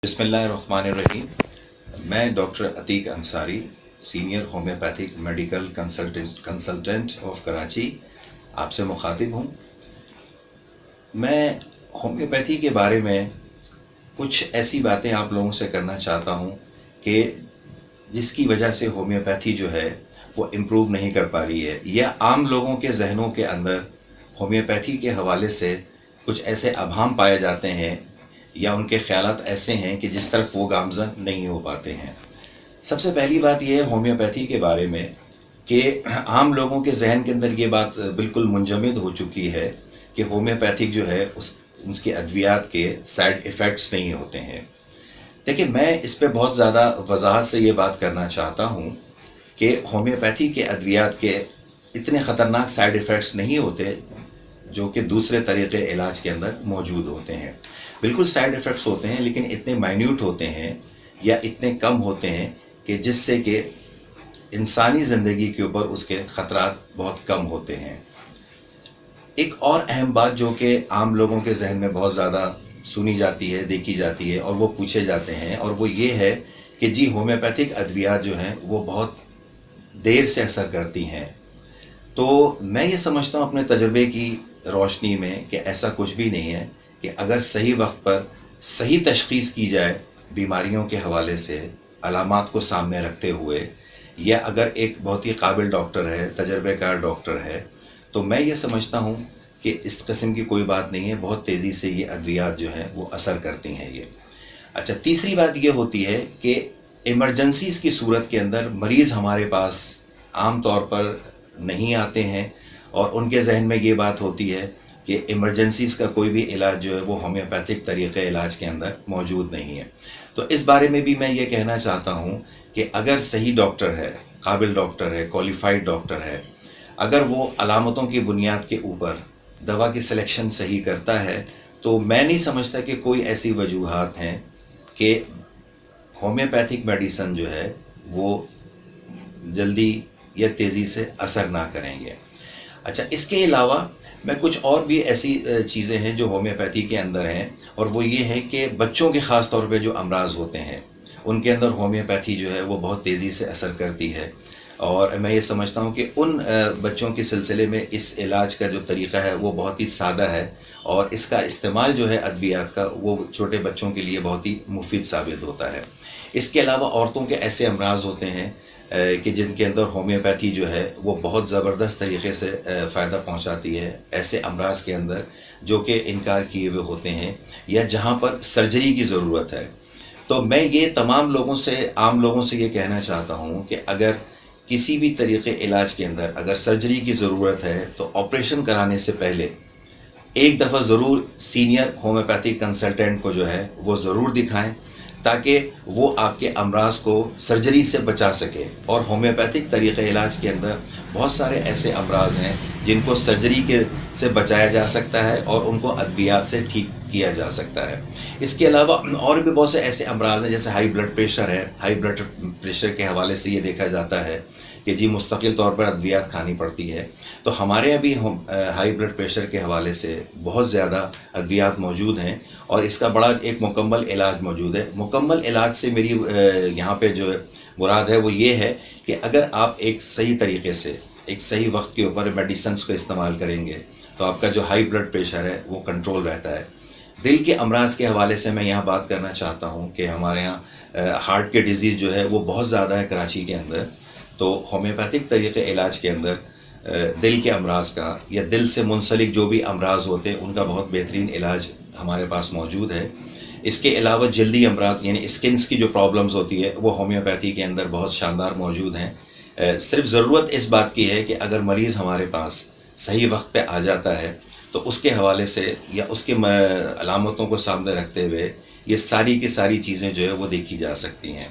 बिस्मिल्लाहिर्रहमानिर्रहीम। मैं doctor Atiq Ansari, senior homeopathic medical consultant of Karachi आपसे मुखातिब हूँ। मैं होम्योपैथी के बारे में कुछ ऐसी बातें आप लोगों से करना चाहता हूँ कि जिसकी वजह से होम्योपैथी जो है वो इम्प्रूव नहीं कर पा रही है, या आम लोगों के जहनों के अंदर होम्योपैथी के हवाले से कुछ ऐसे अभाम पाए जाते हैं या उनके ख्यालात ऐसे हैं कि जिस तरफ वो गामज़न नहीं हो पाते हैं। सबसे पहली बात यह है होम्योपैथी के बारे में कि आम लोगों के जहन के अंदर ये बात बिल्कुल मुंजमद हो चुकी है कि होम्योपैथिक जो है उसके अद्वियात के साइड इफ़ेक्ट्स नहीं होते हैं। देखिए, मैं इस पर बहुत ज़्यादा वजाहत से ये बात करना चाहता हूँ कि होम्योपैथी के अद्वियात के इतने ख़तरनाक साइड इफ़ेक्ट्स नहीं होते जो कि दूसरे तरीक़े इलाज के अंदर मौजूद होते हैं। बिल्कुल साइड इफ़ेक्ट्स होते हैं, लेकिन इतने माइन्यूट होते हैं या इतने कम होते हैं कि जिससे कि इंसानी ज़िंदगी के ऊपर उसके ख़तरात बहुत कम होते हैं। एक और अहम बात जो कि आम लोगों के जहन में बहुत ज़्यादा सुनी जाती है, देखी जाती है और वो पूछे जाते हैं, और वो ये है कि जी होम्योपैथिक अद्वियात जो हैं वो बहुत देर से असर करती हैं। तो मैं ये समझता हूँ अपने तजुर्बे की रोशनी में कि ऐसा कुछ भी नहीं है, कि अगर सही वक्त पर सही तशख़ीस की जाए बीमारियों के हवाले से अलामात को सामने रखते हुए, या अगर एक बहुत ही काबिल डॉक्टर है, तजर्बेकार डॉक्टर है, तो मैं ये समझता हूँ कि इस किस्म की कोई बात नहीं है। बहुत तेज़ी से ये अद्वियात जो हैं वो असर करती हैं ये। अच्छा, तीसरी बात ये होती है कि इमरजेंसीज़ की सूरत के अंदर मरीज़ हमारे पास आम तौर पर नहीं आते हैं और उनके जहन में ये बात होती है कि इमरजेंसीज़ का कोई भी इलाज जो है वो होम्योपैथिक तरीक़े इलाज के अंदर मौजूद नहीं है। तो इस बारे में भी मैं ये कहना चाहता हूँ कि अगर सही डॉक्टर है, काबिल डॉक्टर है, क्वालिफाइड डॉक्टर है, अगर वो अलामतों की बुनियाद के ऊपर दवा की सिलेक्शन सही करता है, तो मैं नहीं समझता कि कोई ऐसी वजूहात हैं कि होम्योपैथिक मेडिसन जो है वो जल्दी या तेज़ी से असर ना करेंगे। अच्छा, इसके अलावा मैं कुछ और भी ऐसी चीज़ें हैं जो होम्योपैथी के अंदर हैं, और वो ये है कि बच्चों के ख़ास तौर पे जो अमराज होते हैं उनके अंदर होम्योपैथी जो है वो बहुत तेज़ी से असर करती है। और मैं ये समझता हूँ कि उन बच्चों के सिलसिले में इस इलाज का जो तरीक़ा है वो बहुत ही सादा है, और इसका इस्तेमाल जो है अद्वियात का वो छोटे बच्चों के लिए बहुत ही मुफीद साबित होता है। इसके अलावा औरतों के ऐसे अमराज होते हैं कि जिनके अंदर होम्योपैथी जो है वो बहुत ज़बरदस्त तरीक़े से फ़ायदा पहुंचाती है। ऐसे अमराज के अंदर जो कि इनकार किए हुए होते हैं या जहां पर सर्जरी की ज़रूरत है। तो मैं ये तमाम लोगों से, आम लोगों से ये कहना चाहता हूं कि अगर किसी भी तरीक़े इलाज के अंदर अगर सर्जरी की ज़रूरत है तो ऑपरेशन कराने से पहले एक दफ़ा ज़रूर सीनियर होम्योपैथिक कंसल्टेंट को जो है वो ज़रूर दिखाएं, ताकि वो आपके अमराज को सर्जरी से बचा सके। और होम्योपैथिक तरीक़े इलाज के अंदर बहुत सारे ऐसे अमराज हैं जिनको सर्जरी के से बचाया जा सकता है और उनको अद्वियात से ठीक किया जा सकता है। इसके अलावा और भी बहुत से ऐसे अमराज हैं, जैसे हाई ब्लड प्रेशर है। हाई ब्लड प्रेशर के हवाले से ये देखा जाता है कि जी मुस्तकिल तौर पर अद्वियात खानी पड़ती है। तो हमारे यहाँ भी हाई ब्लड प्रेशर के हवाले से बहुत ज़्यादा अद्वियात मौजूद हैं, और इसका बड़ा एक मुकम्मल इलाज मौजूद है। मुकम्मल इलाज से मेरी यहाँ पे जो मुराद है वो ये है कि अगर आप एक सही तरीक़े से एक सही वक्त के ऊपर मेडिसिन्स को इस्तेमाल करेंगे तो आपका जो हाई ब्लड प्रेशर है वो कंट्रोल रहता है। दिल के अमराज के हवाले से मैं यहाँ बात करना चाहता हूँ कि हमारे यहाँ हार्ट के डिज़ीज़ जो है वो बहुत ज़्यादा है कराची के अंदर। तो होम्योपैथिक तरीक़े इलाज के अंदर दिल के अमराज का या दिल से मुंसलिक जो भी अमराज होते हैं उनका बहुत बेहतरीन इलाज हमारे पास मौजूद है। इसके अलावा जल्दी अमराज यानी स्किन्स की जो प्रॉब्लम्स होती है वो होम्योपैथी के अंदर बहुत शानदार मौजूद हैं। सिर्फ ज़रूरत इस बात की है कि अगर मरीज़ हमारे पास सही वक्त पे आ जाता है तो उसके हवाले से या उसके अलामतों को सामने रखते हुए ये सारी की सारी चीज़ें जो है वो देखी जा सकती हैं।